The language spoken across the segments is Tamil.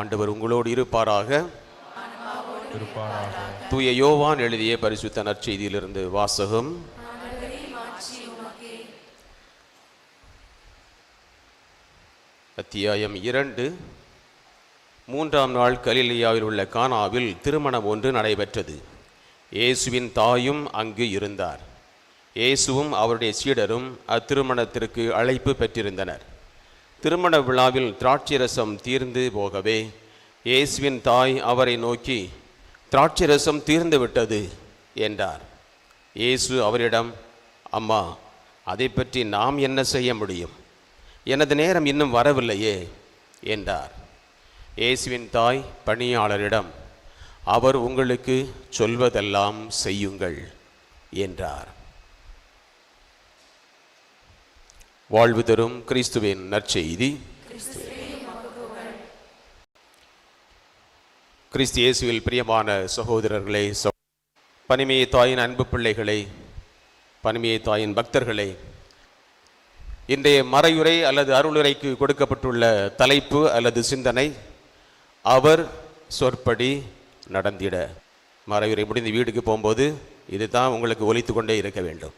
ஆண்டவர் உங்களோடு இருப்பாராக. தூய யோவான் எழுதிய பரிசுத்த நற்செய்தியிலிருந்து வாசகம். அத்தியாயம் 2. 3ஆம் நாள் கலிலேயாவில் உள்ள கானாவில் திருமணம் ஒன்று நடைபெற்றது. இயேசுவின் தாயும் அங்கு இருந்தார். இயேசுவும் அவருடைய சீடரும் அத்திருமணத்திற்கு அழைப்பு பெற்றிருந்தனர். திருமண விழாவில் திராட்சைரசம் தீர்ந்து போகவே இயேசுவின் தாய் அவரை நோக்கி, திராட்சைரசம் தீர்ந்து விட்டது என்றார். இயேசு அவரிடம், அம்மா, அதை பற்றி நாம் என்ன செய்ய முடியும்? எனது நேரம் இன்னும் வரவில்லையே என்றார். இயேசுவின் தாய் பணியாளரிடம், அவர் உங்களுக்கு சொல்வதெல்லாம் செய்யுங்கள் என்றார். வாழ்வு தரும் கிறிஸ்துவின் நற்செய்தி. கிறிஸ்து இயேசுவில் பிரியமான சகோதரர்களே, பனிமய தாயின் அன்பு பிள்ளைகளே, பனிமய தாயின் பக்தர்களே, இன்றைய மறையுரை அல்லது அருளுரைக்கு கொடுக்கப்பட்டுள்ள தலைப்பு அல்லது சிந்தனை, அவர் சொற்படி நடந்திட. மறையுரை முடிந்து வீட்டுக்கு போகும்போது இதுதான் உங்களுக்கு ஒலித்து கொண்டே இருக்க வேண்டும்.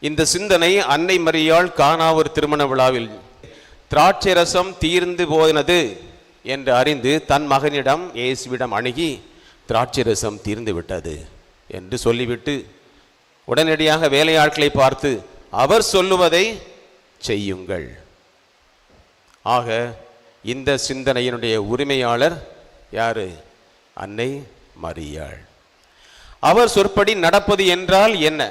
இந்த சிந்தனை அன்னை மரியாள் கானாவூர் திருமண விழாவில் திராட்சை ரசம் தீர்ந்து போனது என்று அறிந்து தன் மகனிடம் இயேசுவிடம் அணுகி, திராட்சை ரசம் தீர்ந்து விட்டது என்று சொல்லிவிட்டு உடனடியாக வேலையாட்களை பார்த்து, அவர் சொல்லுவதை செய்யுங்கள். ஆக இந்த சிந்தனையினுடைய உரிமையாளர் யாரு? அன்னை மரியாள். அவர் சொற்படி நடப்பது என்றால் என்ன?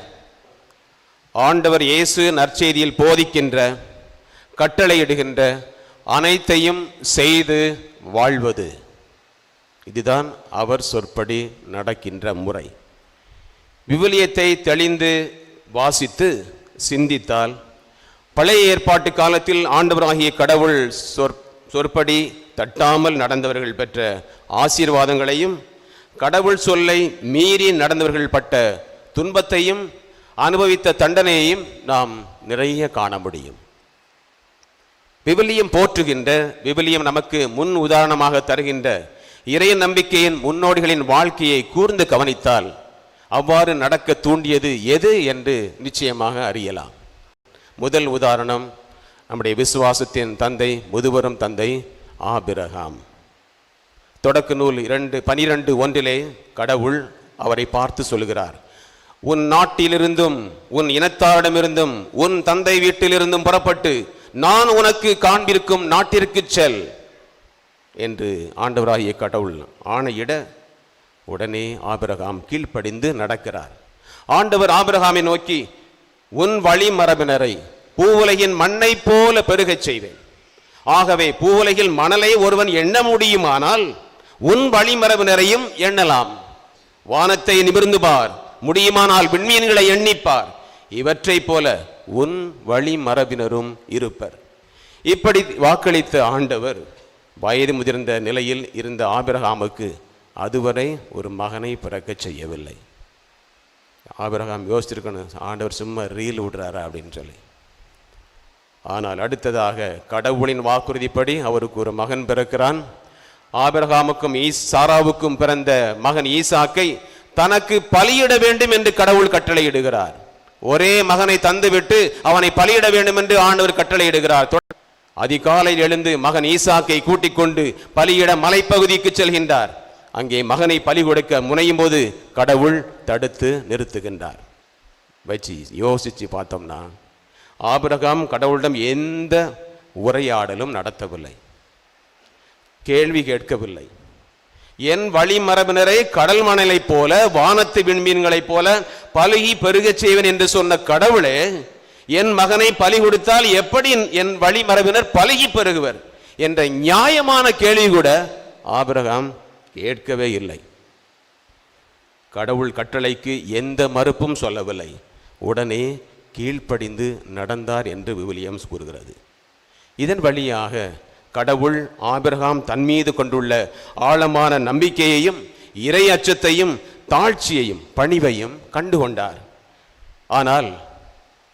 ஆண்டவர் இயேசு நற்செய்தியில் போதிக்கின்ற, கட்டளையிடுகின்ற அனைத்தையும் செய்து வாழ்வது. இதுதான் அவர் சொற்படி நடக்கின்ற முறை. விவிலியத்தை தெளிந்து வாசித்து சிந்தித்தால் பழைய ஏற்பாட்டு காலத்தில் ஆண்டவராகிய கடவுள் சொற்படி தட்டாமல் நடந்தவர்கள் பெற்ற ஆசீர்வாதங்களையும், கடவுள் சொல்லை மீறி நடந்தவர்கள் பட்ட துன்பத்தையும் அனுபவித்த தண்டனையையும் நாம் நிறைய காண முடியும். விவிலியம் போற்றுகின்ற, விவிலியம் நமக்கு முன் உதாரணமாக தருகின்ற இறை நம்பிக்கையின் முன்னோடிகளின் வாழ்க்கையை கூர்ந்து கவனித்தால் அவ்வாறு நடக்க தூண்டியது எது என்று நிச்சயமாக அறியலாம். முதல் உதாரணம் நம்முடைய விசுவாசத்தின் தந்தை, முதுவரும் தந்தை ஆபிரகாம். தொடக்க நூல் 12:1 கடவுள் அவரை பார்த்து சொல்கிறார், உன் நாட்டிலிருந்தும் உன் இனத்தாரிடமிருந்தும் உன் தந்தை வீட்டிலிருந்தும் புறப்பட்டு நான் உனக்கு காண்பிருக்கும் நாட்டிற்கு செல் என்று ஆண்டவராகிய கடவுள் ஆணையிட உடனே ஆபிரகாம் கீழ்ப்படிந்து நடக்கிறார். ஆண்டவர் ஆபிரகாமை நோக்கி, உன் வழிமரபினரை பூவுலகின் மண்ணை போல பெருகச் செய்வேன். ஆகவே பூவுலகில் மணலை ஒருவன் எண்ண முடியுமானால் உன் வழிமரபினரையும் எண்ணலாம். வானத்தை நிமிர்ந்து பார், முடியுமானால் விண்மீன்களை எண்ணிப்பார், இவற்றை போல உன் வழிமரபினரும் இருப்பர். இப்படி வாக்களித்த ஆண்டவர் வயது முதிர்ந்த நிலையில் இருந்த ஆபிரகாமுக்கு அதுவரை ஒரு மகனை பிறக்க செய்யவில்லை. ஆபிரகாம் யோசிச்சிருக்கணும், ஆண்டவர் சும்மா ரீல் விடுறாரா அப்படின்னு சொல்லி. ஆனால் அடுத்ததாக கடவுளின் வாக்குறுதிப்படி அவருக்கு ஒரு மகன் பிறக்கிறான். ஆபிரகாமுக்கும் சாராவுக்கும் பிறந்த மகன் ஈசாக்கை தனக்கு பலியிட வேண்டும் என்று கடவுள் கட்டளையிடுகிறார். ஒரே மகனை தந்துவிட்டு அவனை பலியிட வேண்டும் என்று ஆண்டவர் கட்டளையிடுகிறார். அதிகாலையில் எழுந்து மகன் ஈசாக்கை கூட்டிக் கொண்டு பலியிட மலைப்பகுதிக்கு செல்கின்றார். அங்கே மகனை பலி கொடுக்க முனையும் போது கடவுள் தடுத்து நிறுத்துகின்றார். வச்சு யோசிச்சு பார்த்தோம்னா ஆபிரகாம் கடவுளிடம் எந்த உரையாடலும் நடத்தவில்லை, கேள்வி கேட்கவில்லை. என் வழிமரபினரை கடல் மணலை போல வானத்து விண்மீன்களைப் போல பலுகி பெருகச் செய்வேன் என்று சொன்ன கடவுளே, என் மகனை பலி கொடுத்தால் எப்படி என் வழிமரபினர் பலுகி பெருகுவர் என்ற நியாயமான கேள்வி கூட ஆபிரகாம் கேட்கவே இல்லை. கடவுள் கட்டளைக்கு எந்த மறுப்பும் சொல்லவில்லை. உடனே கீழ்ப்படிந்து நடந்தார் என்று விவிலியம் கூறுகிறது. இதன் வழியாக கடவுள் ஆபிரகாம் தன்மீது கொண்டுள்ள ஆழமான நம்பிக்கையையும் இறை அச்சத்தையும் தாழ்ச்சியையும் பணிவையும் கண்டுகொண்டார். ஆனால்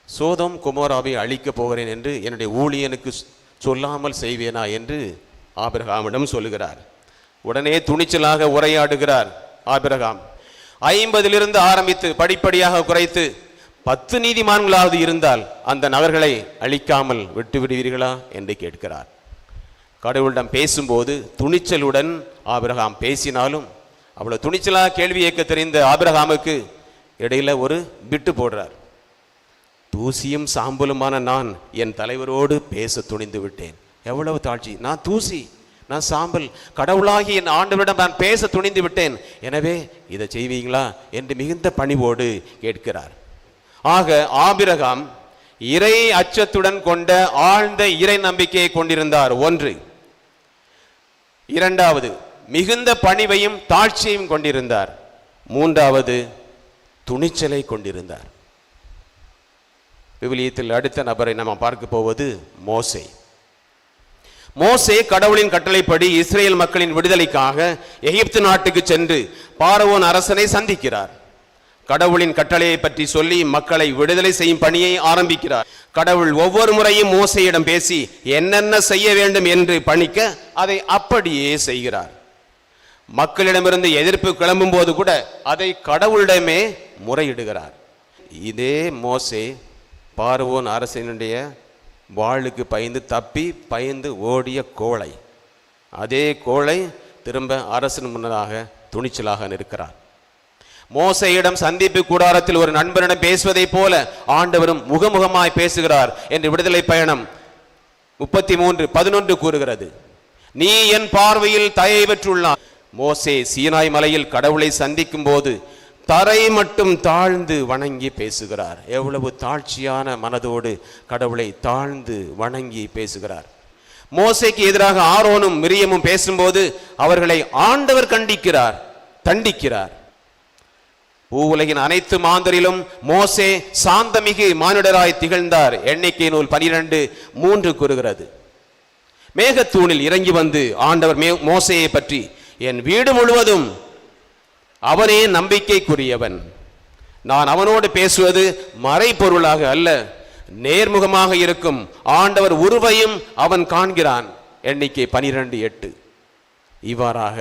சோதோம் கொமோராவை அழிக்கப் போகிறேன் என்று என்னுடைய ஊழியனுக்கு சொல்லாமல் செய்வேனா என்று ஆபிரகாமிடம் சொல்லுகிறார். உடனே துணிச்சலாக உரையாடுகிறார் ஆபிரகாம். 50 ஆரம்பித்து படிப்படியாக குறைத்து 10 நீதிமான்களாவது இருந்தால் அந்த நகர்களை அழிக்காமல் விட்டு விடுவீர்களா என்று கேட்கிறார். கடவுளிடம் பேசும்போது துணிச்சலுடன் ஆபிரகாம் பேசினாலும் அவ்வளவு துணிச்சலாக கேள்வி கேட்க தெரிந்த ஆபிரகாமுக்கு இடையில ஒரு பிட்டு போடுறார். தூசியும் சாம்பலுமான நான் என் தலைவரோடு பேச துணிந்து விட்டேன். எவ்வளவு தாழ்ச்சி! நான் தூசி, நான் சாம்பல், கடவுளாகி என் ஆண்டவரிடம் நான் பேச துணிந்து விட்டேன். எனவே இதை செய்வீங்களா என்று மிகுந்த பணிவோடு கேட்கிறார். ஆக ஆபிரகாம் இறை அச்சத்துடன் கொண்ட ஆழ்ந்த இறை நம்பிக்கையை கொண்டிருந்தார். ஒன்று. இரண்டாவது, மிகுந்த பணிவையும் தாழ்ச்சியையும் கொண்டிருந்தார். மூன்றாவது, துணிச்சலை கொண்டிருந்தார். விவிலியத்தில் அடுத்த நபரை நாம் பார்க்க போவது மோசே. மோசே கடவுளின் கட்டளைப்படி இஸ்ரேல் மக்களின் விடுதலைக்காக எகிப்து நாட்டுக்கு சென்று பார்வோன் அரசனை சந்திக்கிறார். கடவுளின் கட்டளையை பற்றி சொல்லி மக்களை விடுதலை செய்யும் பணியை ஆரம்பிக்கிறார். கடவுள் ஒவ்வொரு முறையும் மோசேயிடம் பேசி என்னென்ன செய்ய வேண்டும் என்று பணிக்க அதை அப்படியே செய்கிறார். மக்களிடமிருந்து எதிர்ப்பு கிளம்பும் போது கூட அதை கடவுளிடமே முறையிடுகிறார். இதே மோசே பார்வோன் அரசனுடைய வாளுக்கு பயந்து ஓடிய கோழை. அதே கோழை திரும்ப அரசன் முன்னதாக துணிச்சலாக நிற்கிறார். மோசேயிடம் சந்திப்பு கூடாரத்தில் ஒரு நண்பரிடம் பேசுவதை போல ஆண்டவரும் முகமுகமாய் பேசுகிறார் என்று விடுதலை பயணம் 33:11 கூறுகிறது. நீ என் பார்வையில் தயை பெற்றுள்ளாய். மோசே சீனாய் மலையில் கடவுளை சந்திக்கும் போது தரை மட்டும் தாழ்ந்து வணங்கி பேசுகிறார். எவ்வளவு தாழ்ச்சியான மனதோடு கடவுளை தாழ்ந்து வணங்கி பேசுகிறார். மோசேக்கு எதிராக ஆரோனும் மிரியமும் பேசும்போது அவர்களை ஆண்டவர் தண்டிக்கிறார். பூவுலகின் அனைத்து மாந்தரிலும் மோசே சாந்தமிகு மானிடராய் திகழ்ந்தார். எண்ணிக்கை நூல் 12:3 கூறுகிறது. மேகத்தூணில் இறங்கி வந்து ஆண்டவர் மோசேயை பற்றி என் வீடு முழுவதும் அவனே நம்பிக்கைக்குரியவன், நான் அவனோடு பேசுவது மறைபொருளாக அல்ல, நேர்முகமாக இருக்கும் ஆண்டவர் உருவையும் அவன் காண்கிறான். எண்ணிக்கை 12:8. இவ்வாறாக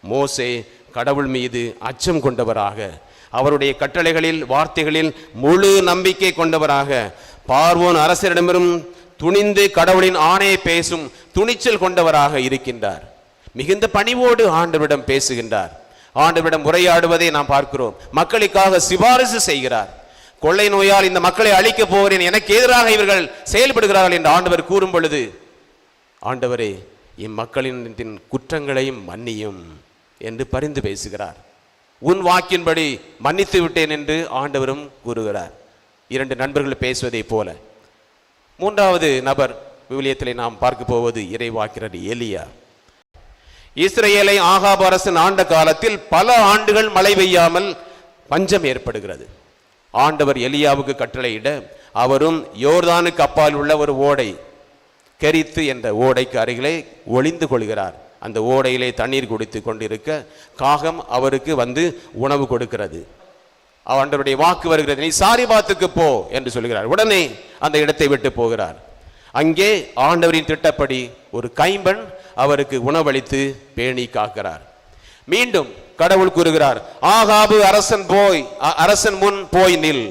மோசே கடவுள் மீது அச்சம் கொண்டவராக, அவருடைய கட்டளைகளில் வார்த்தைகளில் முழு நம்பிக்கை கொண்டவராக, பார்வோன் அரசரிடமிரும் துணிந்து கடவுளின் ஆணையை பேசும் துணிச்சல் கொண்டவராக இருக்கின்றார். மிகுந்த பணிவோடு ஆண்டவரிடம் பேசுகின்றார். ஆண்டவரிடம் உரையாடுவதை நாம் பார்க்கிறோம். மக்களுக்காக சிபாரிசு செய்கிறார். கொள்ளை நோயால் இந்த மக்களை அழிக்கப் போகிறேன், எனக்கு எதிராக இவர்கள் செயல்படுகிறார்கள் என்று ஆண்டவர் கூறும் பொழுது, ஆண்டவரே இம்மக்களின் குற்றங்களையும் மன்னியும் என்று பரிந்து பேசுகிறார். உன் வாக்கின்படி மன்னித்து விட்டேன் என்று ஆண்டவரும் கூறுகிறார். 2 நண்பர்கள் பேசுவதை போல. மூன்றாவது நபர் விவிலியத்திலே நாம் பார்க்க போவது இறைவாக்கினர் எலியா. இஸ்ரேலை ஆகாப் அரசன் ஆண்ட காலத்தில் பல ஆண்டுகள் மழை பெய்யாமல் பஞ்சம் ஏற்படுகிறது. ஆண்டவர் எலியாவுக்கு கட்டளையிட அவரும் யோர்தானுக்கு அப்பால் உள்ள ஒரு ஓடை, கெரித்து என்ற ஓடைக்கு அருகிலே ஒளிந்து கொள்கிறார். அந்த ஓடையிலே தண்ணீர் குடித்து கொண்டிருக்க காகம் அவருக்கு வந்து உணவு கொடுக்கிறது. ஆண்டவருடைய வாக்கு வருகிறது, நீ சாரிபாத்துக்கு போ என்று சொல்கிறார். உடனே அந்த இடத்தை விட்டு போகிறார். அங்கே ஆண்டவரின் திட்டப்படி ஒரு கைம்பெண் அவருக்கு உணவளித்து பேணி காக்கிறார். மீண்டும் கடவுள் கூறுகிறார், ஆகாபு அரசன் முன் போய் நில்.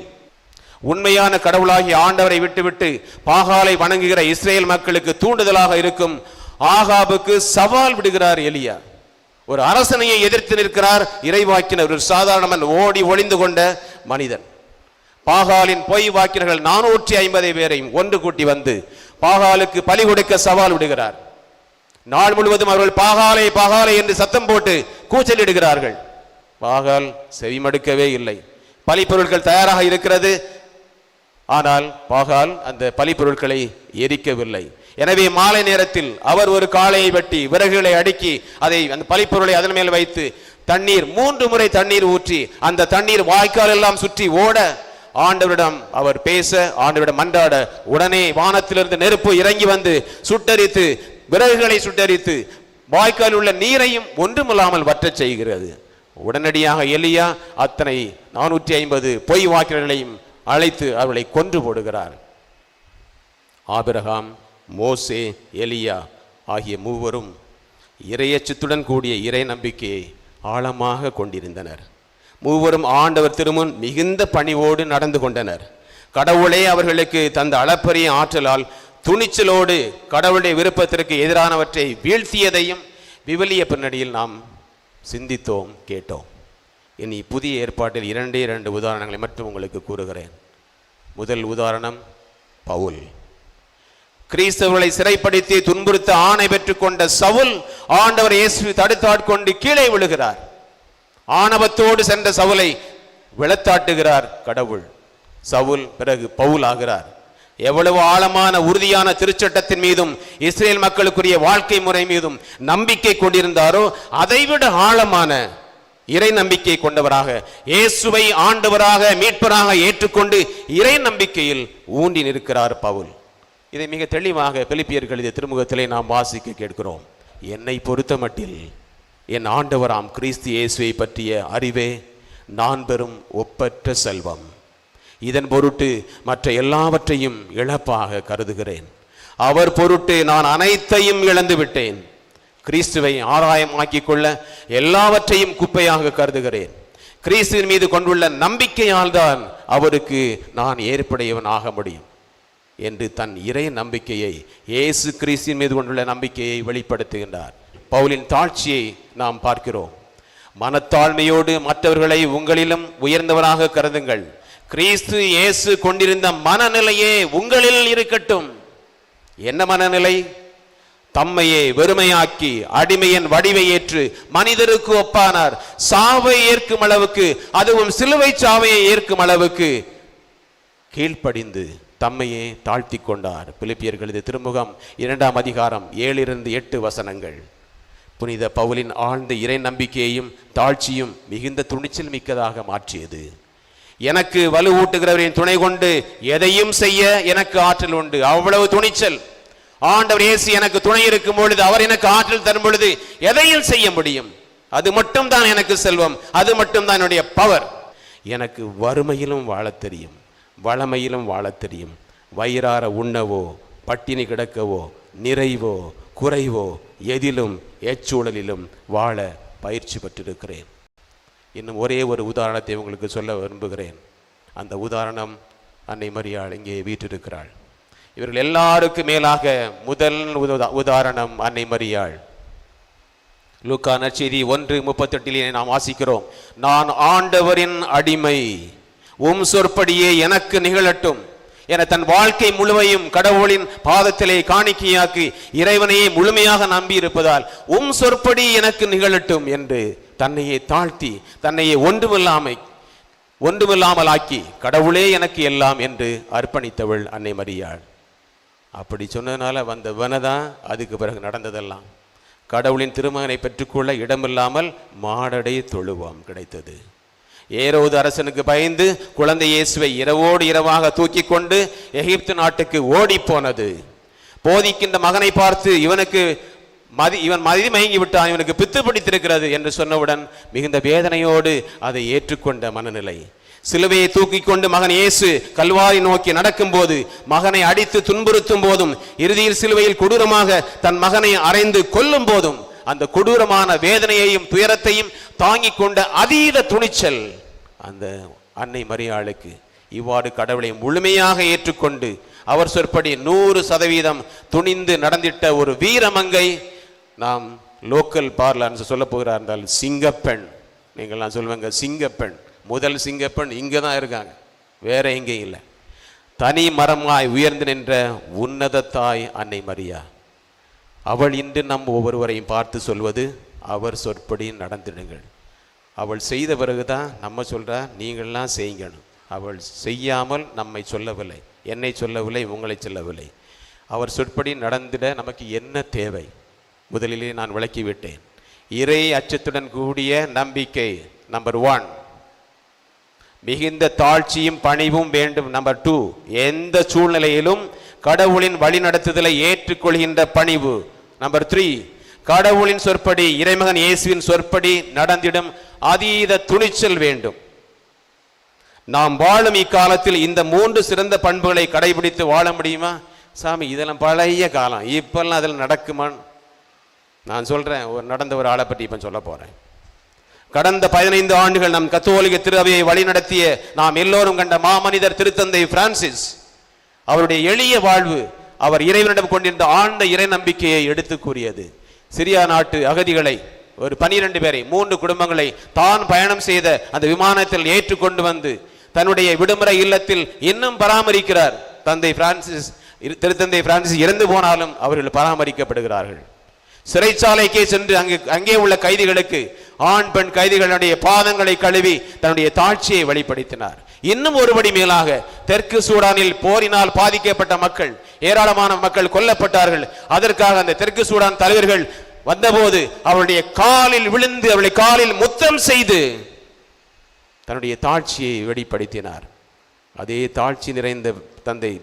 உண்மையான கடவுளாகிய ஆண்டவரை விட்டுவிட்டு பாகாலை வணங்குகிற இஸ்ரேல் மக்களுக்கு தூண்டுதலாக இருக்கும் ஆகாபுக்கு சவால் விடுகிறார் எலியா. ஒரு அரசனையை எதிர்த்து நிற்கிறார் இறைவாக்கினர், ஒரு சாதாரண ஓடி ஒளிந்து கொண்ட மனிதன். பாகாலின் பொய் வாக்கினர்கள் 450 பேரையும் ஒன்று கூட்டி வந்து பாகாலுக்கு பலி கொடுக்க சவால் விடுகிறார். நாள் முழுவதும் அவர்கள் பாகாலை பாகாலை என்று சத்தம் போட்டு கூச்சலிடுகிறார்கள். பாகால் செவிமடுக்கவே இல்லை. பலி பொருட்கள் தயாராக இருக்கிறது, ஆனால் பாகால் அந்த பலி பொருட்களை எரிக்கவில்லை. எனவே மாலை நேரத்தில் அவர் ஒரு காளையை வெட்டி விறகுகளை அடுக்கி அதை அந்த பலிப்பொருளை அதன் மேல் வைத்து தண்ணீர் 3 முறை தண்ணீர் ஊற்றி அந்த தண்ணீர் வாய்க்கால் எல்லாம் சுற்றி ஓட ஆண்டவரிடம் அவர் பேச, ஆண்டவரிடம் மன்றாட, உடனே வானத்திலிருந்து நெருப்பு இறங்கி வந்து சுட்டரித்து விறகுகளை சுட்டரித்து வாய்க்கால் உள்ள நீரையும் ஒன்றுமில்லாமல் வற்றச் செய்கிறது. உடனடியாக எலியா அத்தனை 450 பொய் வாக்கினர்களையும் அழைத்து அவர்களை கொன்று போடுகிறார். ஆபிரகாம், மோசே, எலியா ஆகிய மூவரும் இறையச்சத்துடன் கூடிய இறை நம்பிக்கையை ஆழமாக கொண்டிருந்தனர். மூவரும் ஆண்டவர் திருமுன் மிகுந்த பணிவோடு நடந்து கொண்டனர். கடவுளே அவர்களுக்கு தந்த அளப்பரிய ஆற்றலால் துணிச்சலோடு கடவுளுடைய விருப்பத்திற்கு எதிரானவற்றை வீழ்த்தியதையும் விவிலிய பின்னணியில் நாம் சிந்தித்தோம், கேட்டோம். இனி புதிய ஏற்பாட்டில் 2 உதாரணங்களை மட்டும் உங்களுக்கு கூறுகிறேன். முதல் உதாரணம் பவுல். கிறிஸ்தவர்களை சிறைப்படுத்தி துன்புறுத்த ஆணை பெற்றுக் கொண்ட சவுல் ஆண்டவர் இயேசு தடுத்தாட்கொண்டு கீழே விழுகிறார். ஆணவத்தோடு சென்ற சவுலை விளத்தாட்டுகிறார் கடவுள். சவுல் பிறகு பவுல் ஆகிறார். எவ்வளவு ஆழமான உறுதியான திருச்சட்டத்தின் மீதும் இஸ்ரேல் மக்களுக்குரிய வாழ்க்கை முறை மீதும் நம்பிக்கை கொண்டிருந்தாரோ அதைவிட ஆழமான இறை நம்பிக்கை கொண்டவராக இயேசுவை ஆண்டவராக மீட்பராக ஏற்றுக்கொண்டு இறை நம்பிக்கையில் ஊன்றி நிற்கிறார் பவுல். இதை மிக தெளிவாக பிலிப்பியர்கள் எழுதிய திருமுகத்திலே நாம் வாசிக்க கேட்கிறோம். என்னை பொறுத்த மட்டில் என் ஆண்டவராம் கிறிஸ்து இயேசுவை பற்றிய அறிவே நான் பெறும் ஒப்பற்ற செல்வம். இதன் பொருட்டு மற்ற எல்லாவற்றையும் இழப்பாக கருதுகிறேன். அவர் பொருட்டு நான் அனைத்தையும் இழந்து விட்டேன். கிறிஸ்துவை ஆதாயமாக்கிக் கொள்ள எல்லாவற்றையும் குப்பையாக கருதுகிறேன். கிறிஸ்துவின் மீது கொண்டுள்ள நம்பிக்கையால் தான் அவருக்கு நான் ஏற்புடையவன் ஆக முடியும் என்று தன் இறை நம்பிக்கையை, இயேசு கிறிஸ்துவின் மீது கொண்டுள்ள நம்பிக்கையை வெளிப்படுத்துகின்றார். பவுலின் தாழ்ச்சியை நாம் பார்க்கிறோம். மனத்தாழ்மையோடு மற்றவர்களை உங்களிலும் உயர்ந்தவராக கருதுங்கள். கிறிஸ்து இயேசு கொண்டிருந்த மனநிலையே உங்களில் இருக்கட்டும். என்ன மனநிலை? தம்மையே வெறுமையாக்கி அடிமையின் வடிவை ஏற்று மனிதருக்கு ஒப்பானார். சாவை ஏற்கும் அளவுக்கு, அதுவும் சிலுவை சாவையை ஏற்கும் அளவுக்கு கீழ்ப்படிந்து தம்மையே தாழ்த்தி கொண்டார். பிலிப்பியர்களது திருமுகம் 2 அதிகாரம் 7-8 வசனங்கள். புனித பவுலின் ஆழ்ந்த இறை நம்பிக்கையையும் தாழ்ச்சியும் மிகுந்த துணிச்சல் மிக்கதாக மாற்றியது. எனக்கு வலுவூட்டுகிறவரின் துணை கொண்டு எதையும் செய்ய எனக்கு ஆற்றல் உண்டு. அவ்வளவு துணிச்சல். ஆண்டவர் இயேசு எனக்கு துணை இருக்கும் பொழுது, அவர் எனக்கு ஆற்றல் தரும் பொழுது எதையும் செய்ய முடியும். அது மட்டும் தான் எனக்கு செல்வம், அது மட்டும் தான் என்னுடைய பவர். எனக்கு வறுமையிலும் வாழத் தெரியும், வளமையிலும் வாழத் தெரியும். வயிறார உண்ணவோ பட்டினி கிடக்கவோ நிறைவோ குறைவோ எதிலும் எச்சூழலிலும் வாழ பயிற்சி பெற்றிருக்கிறேன். இன்னும் ஒரே ஒரு உதாரணத்தை உங்களுக்கு சொல்ல விரும்புகிறேன். அந்த உதாரணம் அன்னை மரியாள் இங்கே வீற்றிருக்கிறாள். இவர்கள் எல்லாருக்கும் மேலாக முதல் உதாரணம் அன்னை மரியாள். லூக்கா நற்செய்தி 1:38 நாம் வாசிக்கிறோம், நான் ஆண்டவரின் அடிமை, உம் சொற்படியே எனக்கு நிகழட்டும் என தன் வாழ்க்கை முழுமையும் கடவுளின் பாதத்திலே காணிக்கையாக்கி இறைவனையே முழுமையாக நம்பி இருப்பதால் உம் சொற்படி எனக்கு நிகழட்டும் என்று தன்னையே தாழ்த்தி தன்னையே ஒன்றுமில்லாமல் ஆக்கி கடவுளே எனக்கு எல்லாம் என்று அர்ப்பணித்தவள் அன்னை மரியாள். அப்படி சொன்னதுனால வந்த வனதான் அதுக்கு பிறகு நடந்ததெல்லாம். கடவுளின் திருமகனை பெற்றுக்கொள்ள இடமில்லாமல் மாடடை தொழுவம் கிடைத்தது. ஏரோது அரசனுக்கு பயந்து குழந்தை இயேசுவை இரவோடு இரவாக தூக்கி கொண்டு எகிப்து நாட்டுக்கு ஓடி போனது. போதிக்கின்ற மகனை பார்த்து இவன் மதி மயங்கி விட்டான், இவனுக்கு பித்து பிடித்திருக்கிறது என்று சொன்னவுடன் மிகுந்த வேதனையோடு அதை ஏற்றுக்கொண்ட மனநிலை. சிலுவையை தூக்கி கொண்டு மகன் இயேசு கல்வாரி நோக்கி நடக்கும் போது, மகனை அடித்து துன்புறுத்தும் போதும், இறுதியில் சிலுவையில் கொடூரமாக தன் மகனை அறைந்து கொல்லும் போதும் அந்த கொடூரமான வேதனையையும் துயரத்தையும் தாங்கிக் கொண்ட அதீத துணிச்சல் அந்த அன்னை மரியாளுக்கு. இவ்வாறு கடவுளை முழுமையாக ஏற்றுக்கொண்டு அவர் சொற்படி 100% துணிந்து நடந்திட்ட ஒரு வீரமங்கை நாம் லோக்கல் பார்லன்ஸ் சொல்ல போகிறார் என்றால் சிங்கப்பெண். நீங்கள் நான் சொல்லுவாங்க சிங்கப்பெண், முதல் சிங்கப்பெண் இங்கே தான் இருக்காங்க, வேற எங்கேயும் இல்லை. தனி மரமாய் உயர்ந்து நின்ற உன்னத தாய் அன்னை மரியா. அவள் இன்று நம் ஒவ்வொருவரையும் பார்த்து சொல்வது, அவர் சொற்படி நடந்திடுங்கள். அவள் செய்த பிறகுதான் நம்ம சொல்றா நீங்கள்லாம் செய்யணும். அவள் செய்யாமல் நம்மை சொல்லவில்லை, என்னை சொல்லவில்லை, உங்களை சொல்லவில்லை. அவர் சொற்படி நடந்திட நமக்கு என்ன தேவை? முதலிலே நான் விளக்கிவிட்டேன். இறை அச்சத்துடன் கூடிய நம்பிக்கை நம்பர் 1. மிகுந்த தாழ்ச்சியும் பணிவும் வேண்டும் நம்பர் 2. எந்த சூழ்நிலையிலும் கடவுளின் வழிநடத்துதலை ஏற்றுக்கொள்கின்ற பணிவு நம்பர் 3. கடவுளின் சொற்படி இறைமகன் இயேசுவின் சொற்படி நடந்திடும் அதீத துணிச்சல் வேண்டும். நாம் வாழும் இக்காலத்தில் இந்த 3 சிறந்த பண்புகளை கடைபிடித்து வாழ முடியுமா? சாமி இதெல்லாம் பழைய காலம், இப்பெல்லாம் அதில் நடக்குமா? நான் சொல்றேன், நடந்த ஒரு ஆளை பற்றி இப்ப சொல்ல போறேன். கடந்த 15 ஆண்டுகள் நம் கத்தோலிக்க திருவையை வழிநடத்திய நாம் எல்லோரும் கண்ட மாமனிதர் திருத்தந்தை பிரான்சிஸ் அவருடைய எளிய வாழ்வு அவர் இறைவனிடம் கொண்டிருந்த ஆழ்ந்த இறை நம்பிக்கையை எடுத்து கூறியது. சிரியா நாட்டு அகதிகளை ஒரு 12 பேரை 3 குடும்பங்களை தான் பயணம் செய்த அந்த விமானத்தில் ஏற்றுக்கொண்டு வந்து தன்னுடைய விடுமுறை இல்லத்தில் இன்னும் பராமரிக்கிறார். திருத்தந்தை பிரான்சிஸ் இறந்து போனாலும் அவர்கள் பராமரிக்கப்படுகிறார்கள். சிறைச்சாலைக்கே சென்று அங்கே உள்ள கைதிகளுக்கு ஆண் பெண் கைதிகளுடைய பாதங்களை கழுவி தன்னுடைய தாட்சியை வெளிப்படுத்தினார். இன்னும் ஒருபடி மேலாக தெற்கு சூடானில் போரினால் பாதிக்கப்பட்ட மக்கள், ஏராளமான மக்கள் கொல்லப்பட்டார்கள். அதற்காக அந்த தெற்கு சூடான் தலைவர்கள் வந்தபோது அவருடைய காலில் விழுந்து அவருடைய காலில் முத்தம் செய்து தன்னுடைய தாட்சியை வெளிப்படுத்தினார். அதே தாட்சி நிறைந்த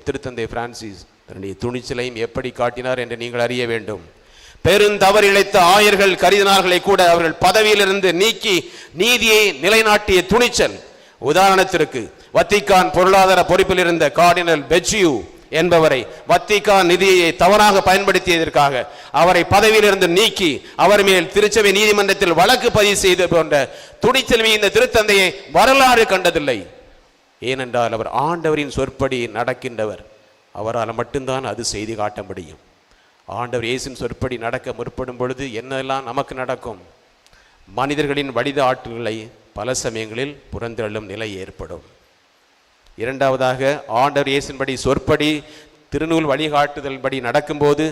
திருத்தந்தை பிரான்சிஸ் தன்னுடைய துணிச்சலையும் எப்படி காட்டினார் என்று நீங்கள் அறிய வேண்டும். பெருந்தவறு இழைத்த ஆயர்கள் கருதினார்களை கூட அவர்கள் பதவியிலிருந்து நீக்கி நீதியை நிலைநாட்டிய துணிச்சல். உதாரணத்திற்கு வத்திக்கான் பொருளாதார பொறுப்பில் இருந்த கார்டினல் பெஜியூ என்பவரை வத்திக்கான் நிதியை தவறாக பயன்படுத்தியதற்காக அவரை பதவியிலிருந்து நீக்கி அவர் மேல் திருச்சபை நீதிமன்றத்தில் வழக்கு பதிவு செய்த போன்ற துணிச்சல் இந்த திருத்தந்தையை வரலாறு கண்டதில்லை. ஏனென்றால் அவர் ஆண்டவரின் சொற்படி நடக்கின்றவர். அவரால் மட்டும்தான் அது செய்தி காட்ட முடியும். ஆண்டவர் இயேசுவின் சொற்படி நடக்க முற்படும் பொழுது என்னெல்லாம் நமக்கு நடக்கும்? மனிதர்களின் வழிகாட்டுதலை பல சமயங்களில் புறந்தள்ளும் நிலை ஏற்படும். இரண்டாவதாக, ஆண்டவர் இயேசுவின்படி சொற்படி திருநூல் வழிகாட்டுதல் படி நடக்கும்போது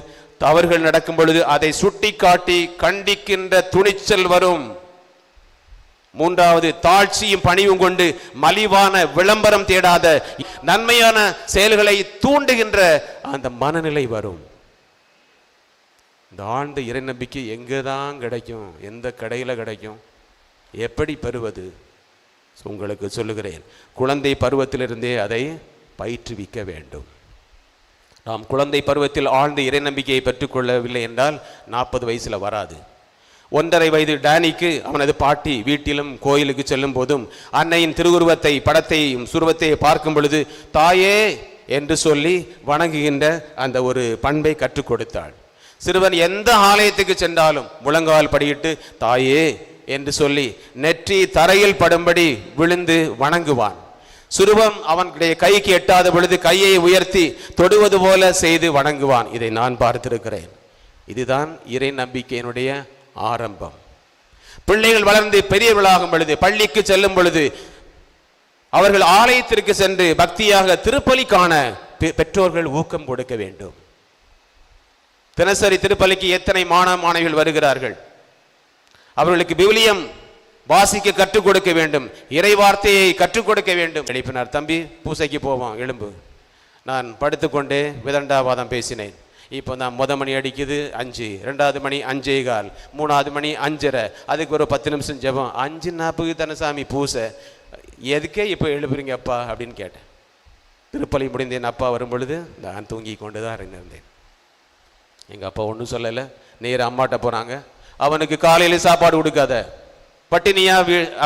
தவறுகள் நடக்கும் பொழுது அதை சுட்டி காட்டி கண்டிக்கின்ற துணிச்சல் வரும். மூன்றாவது, தாழ்ச்சியும் பணிவும் கொண்டு மலிவான விளம்பரம் தேடாத நன்மையான செயல்களை தூண்டுகின்ற அந்த மனநிலை வரும். இந்த ஆழ்ந்த இறை நம்பிக்கை எங்கேதான் கிடைக்கும்? எந்த கடையில் கிடைக்கும்? எப்படி பெறுவது? உங்களுக்கு சொல்லுகிறேன், குழந்தை பருவத்திலிருந்தே அதை பயிற்றுவிக்க வேண்டும். நாம் குழந்தை பருவத்தில் ஆழ்ந்த இறை நம்பிக்கையை பெற்றுக்கொள்ளவில்லை என்றால் 40 வயசில் வராது. 1.5 வயது டேனிக்கு அவனது பாட்டி வீட்டிலும் கோயிலுக்கு செல்லும் போதும் அன்னையின் திருவுருவத்தை படத்தையும் சுருவத்தை பார்க்கும் பொழுது தாயே என்று சொல்லி வணங்குகின்ற அந்த ஒரு பண்பை கற்றுக் கொடுத்தாள். சிறுவன் எந்த ஆலயத்துக்கு சென்றாலும் முழங்கால் படியிட்டு தாயே என்று சொல்லி நெற்றி தரையில் படும்படி விழுந்து வணங்குவான். சுருவம் அவனுடைய கைக்கு எட்டாத பொழுது கையை உயர்த்தி தொடுவது போல செய்து வணங்குவான். இதை நான் பார்த்திருக்கிறேன். இதுதான் இறை நம்பிக்கையினுடைய ஆரம்பம். பிள்ளைகள் வளர்ந்து பெரியவர்களாகும் பொழுது, பள்ளிக்கு செல்லும் பொழுது அவர்கள் ஆலயத்திற்கு சென்று பக்தியாக திருப்பலி காண பெற்றோர்கள் ஊக்கம் கொடுக்க வேண்டும். தினசரி திருப்பலிக்கு எத்தனை மாணவிகள் வருகிறார்கள்? அவர்களுக்கு விவிலியம் வாசிக்க கற்றுக் கொடுக்க வேண்டும். இறை வார்த்தையை கற்றுக் கொடுக்க வேண்டும். எழுப்பினார், தம்பி பூசைக்கு போவோம், எழும்பு. நான் படுத்துக்கொண்டே விதண்டாவாதம் பேசினேன். இப்போ நான் மணி அடிக்குது 5, 2வது மணி 5:15, 3வது மணி 5:30, அதுக்கு ஒரு 10 நிமிஷம் ஜெபம். 5:40 தானே சாமி பூசை, எதுக்கே இப்போ எழுப்புறீங்க அப்பா அப்படின்னு கேட்டேன். திருப்பலி முடிந்தேன். அப்பா வரும் பொழுது நான் தூங்கி கொண்டு தான் இருந்தேன். எங்கள் அப்பா ஒன்றும் சொல்லலை. நேர அம்மாட்ட போகிறாங்க. அவனுக்கு காலையில் சாப்பாடு கொடுக்காத, பட்டினியா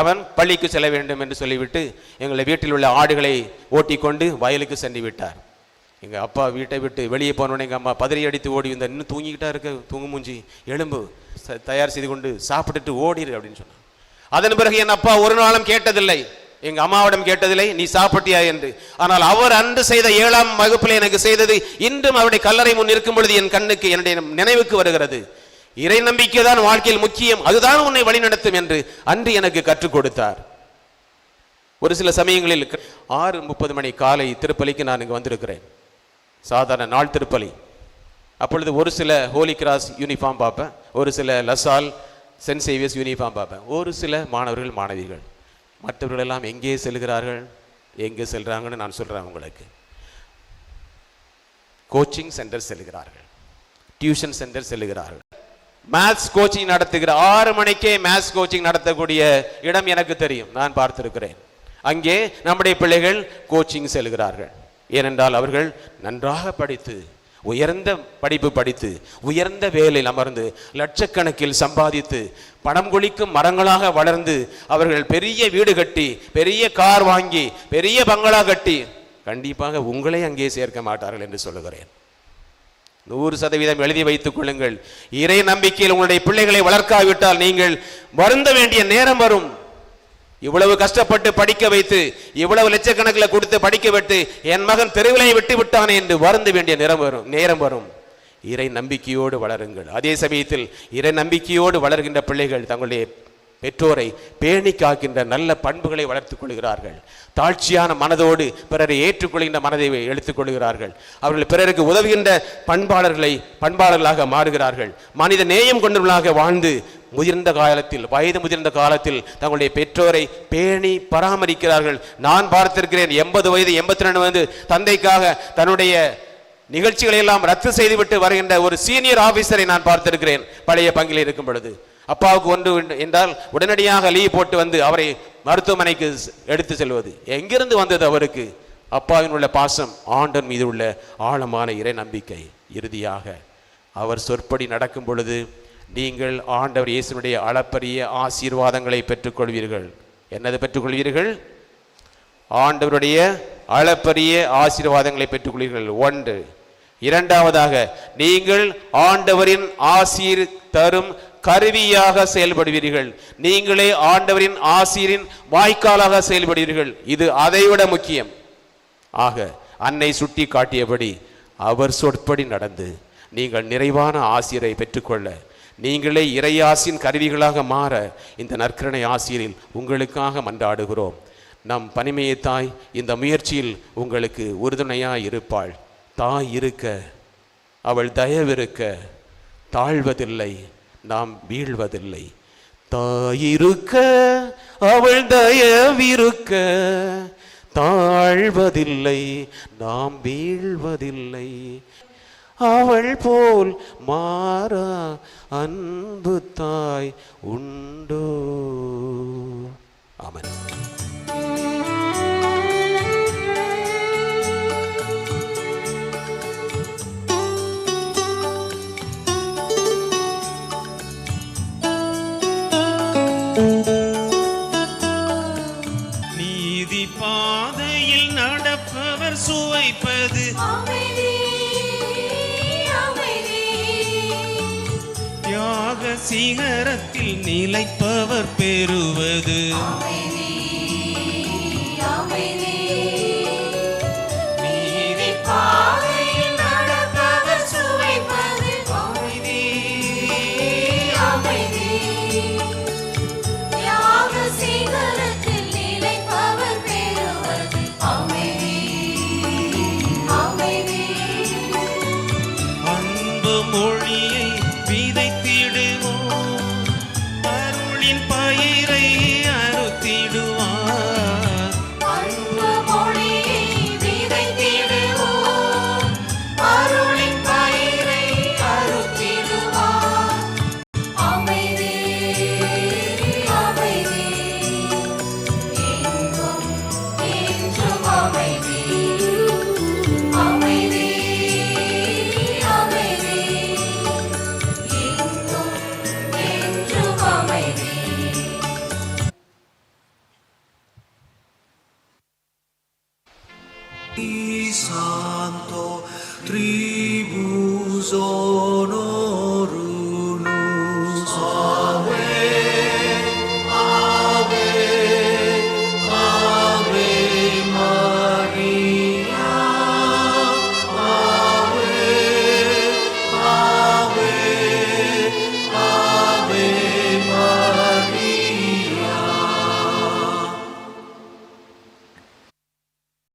அவன் பள்ளிக்கு செல்ல வேண்டும் என்று சொல்லிவிட்டு எங்களை வீட்டில் உள்ள ஆடுகளை ஓட்டி கொண்டு வயலுக்கு சென்று விட்டார். எங்கள் அப்பா வீட்டை விட்டு வெளியே போனோடனே எங்கள் அம்மா பதறி அடித்து ஓடி வந்தார். இன்னும் தூங்கிக்கிட்டா இருக்க, தூங்கு மூஞ்சி, எலும்பு தயார் செய்து கொண்டு சாப்பிட்டுட்டு ஓடிடு அப்படின்னு சொன்னான். அதன் பிறகு என் அப்பா ஒரு நாளும் கேட்டதில்லை, எங்க அம்மாவிடம் கேட்டதில்லை நீ சாப்பிட்டியா என்று. ஆனால் அவர் அன்று செய்த 7ஆம் வகுப்பில் எனக்கு செய்தது இன்றும் அவருடைய கல்லறை முன் இருக்கும் பொழுது என் கண்ணுக்கு என்னுடைய நினைவுக்கு வருகிறது. இறை நம்பிக்கை தான் வாழ்க்கையில் முக்கியம், அதுதான் உன்னை வழிநடத்தும் என்று அன்று எனக்கு கற்றுக் கொடுத்தார். ஒரு சில சமயங்களில் 6:30 மணி காலை திருப்பலிக்கு நான் இங்கு வந்திருக்கிறேன். சாதாரண நாள் திருப்பலி. அப்பொழுது ஒரு சில ஹோலி கிராஸ் யூனிஃபார்ம் பார்ப்பேன், ஒரு சில லசால் சென்ட் சேவியர்ஸ் யூனிஃபார்ம் பார்ப்பேன், ஒரு சில மாணவர்கள் மாணவிகள். மற்றவர்கள் எல்லாம் எங்கே செல்கிறார்கள்? எங்கே செல்கிறாங்கன்னு நான் சொல்கிறேன் உங்களுக்கு. கோச்சிங் சென்டர் செல்கிறார்கள், டியூஷன் சென்டர் செல்கிறார்கள், மேத்ஸ் கோச்சிங் நடத்துகிற 6 மணிக்கே மேத்ஸ் கோச்சிங் நடத்தக்கூடிய இடம் எனக்கு தெரியும், நான் பார்த்திருக்கிறேன். அங்கே நம்முடைய பிள்ளைகள் கோச்சிங் செல்கிறார்கள். ஏனென்றால் அவர்கள் நன்றாக படித்து உயர்ந்த படிப்பு படித்து உயர்ந்த வேலையில் அமர்ந்து லட்சக்கணக்கில் சம்பாதித்து பணம் கொளிக்கும் மரங்களாக வளர்ந்து அவர்கள் பெரிய வீடு கட்டி பெரிய கார் வாங்கி பெரிய பங்களா கட்டி கண்டிப்பாக உங்களை அங்கே சேர்க்க மாட்டார்கள் என்று சொல்லுகிறேன். 100% எழுதி வைத்துக் கொள்ளுங்கள். இறை நம்பிக்கையில் உங்களுடைய பிள்ளைகளை வளர்க்காவிட்டால் நீங்கள் வருந்த வேண்டிய நேரம் வரும். இவ்வளவு கஷ்டப்பட்டு படிக்க வைத்து, இவ்வளவு லட்சக்கணக்கில் கொடுத்து படிக்க விட்டு, என் மகன் தெருவிலை விட்டு விட்டானே என்று வருந்த வேண்டிய நேரம் வரும். இறை நம்பிக்கையோடு வளருங்கள். அதே சமயத்தில் இறை நம்பிக்கையோடு வளர்கின்ற பிள்ளைகள் தங்களுடைய பெற்றோரை பேணி காக்கின்ற நல்ல பண்புகளை வளர்த்துக் கொள்கிறார்கள். தாழ்ச்சியான மனதோடு பிறரை ஏற்றுக்கொள்கின்ற மனதை எடுத்துக் கொள்கிறார்கள். அவர்கள் பிறருக்கு உதவுகின்ற பண்பாளர்களாக மாறுகிறார்கள். மனித நேயம் கொண்டவர்களாக வாழ்ந்து வயது முதிர்ந்த காலத்தில் தங்களுடைய பெற்றோரை பேணி பராமரிக்கிறார்கள். நான் பார்த்திருக்கிறேன். 80 வயது 82 வயது தந்தைக்காக தன்னுடைய நிகழ்ச்சிகளை எல்லாம் ரத்து செய்துவிட்டு வருகின்ற ஒரு சீனியர் ஆபீசரை நான் பார்த்திருக்கிறேன். பழைய பங்கில் இருக்கும் பொழுது அப்பாவுக்கு ஒன்று என்றால் உடனடியாக லீவ் போட்டு வந்து அவரை மருத்துவமனைக்கு எடுத்து செல்வது. எங்கிருந்து வந்தது அவருக்கு? அப்பாவின் உள்ள பாசம், ஆண்டவன் மீது உள்ள ஆழமான இறை நம்பிக்கை. இறுதியாக அவர் சொற்படி நடக்கும் பொழுது நீங்கள் ஆண்டவர் இயேசுனுடைய அளப்பரிய ஆசீர்வாதங்களை பெற்றுக்கொள்வீர்கள். என்னது பெற்றுக்கொள்வீர்கள்? ஆண்டவருடைய அளப்பரிய ஆசீர்வாதங்களை பெற்றுக்கொள்வீர்கள். ஒன்று. இரண்டாவதாக, நீங்கள் ஆண்டவரின் ஆசீர் தரும் கருவியாக செயல்படுவீர்கள். நீங்களே ஆண்டவரின் ஆசீரின் வாய்க்காலாக செயல்படுவீர்கள். இது அதைவிட முக்கியம். ஆக அன்னை சுட்டி காட்டியபடி அவர் சொற்படி நடந்து நீங்கள் நிறைவான ஆசீரை பெற்றுக்கொள்ள, நீங்களே இறையாசின் கருவிகளாக மாற இந்த நற்கருணை ஆசீரில் உங்களுக்காக மன்றாடுகிறோம். நம் பனிமையை தாய் இந்த முயற்சியில் உங்களுக்கு உறுதுணையாய் இருப்பாள். தாய் இருக்க, அவள் தயவிருக்க தாழ்வதில்லை, நாம் வீழ்வதில்லை. தாயிருக்க, அவள் தயவிருக்க தாழ்வதில்லை, நாம் வீழ்வதில்லை. அவள் போல் மாறா அன்பு தாய் உண்டோ? ஆமென். நீதி பாதையில் நடப்பவர் சுவைப்பது தியாக சிகரத்தில் நிலைப்பவர் பெறுவது. நீதி பாதையில் நடப்பவர் சுவைப்பது அமைதி. அன்பு மொழியை விதைத்திடுவோம், அருளின் பயிரை அறுத்திடுவார். அன்பு மொழியை விதைத்திடுவோம், அருளின் பயிரை அறுத்திடுவார். அமைதி அமைதி எங்கும் என்றும் அமைதி. அமைதி அமைதி எங்கும் என்றும் அமைதி. Santo tribuso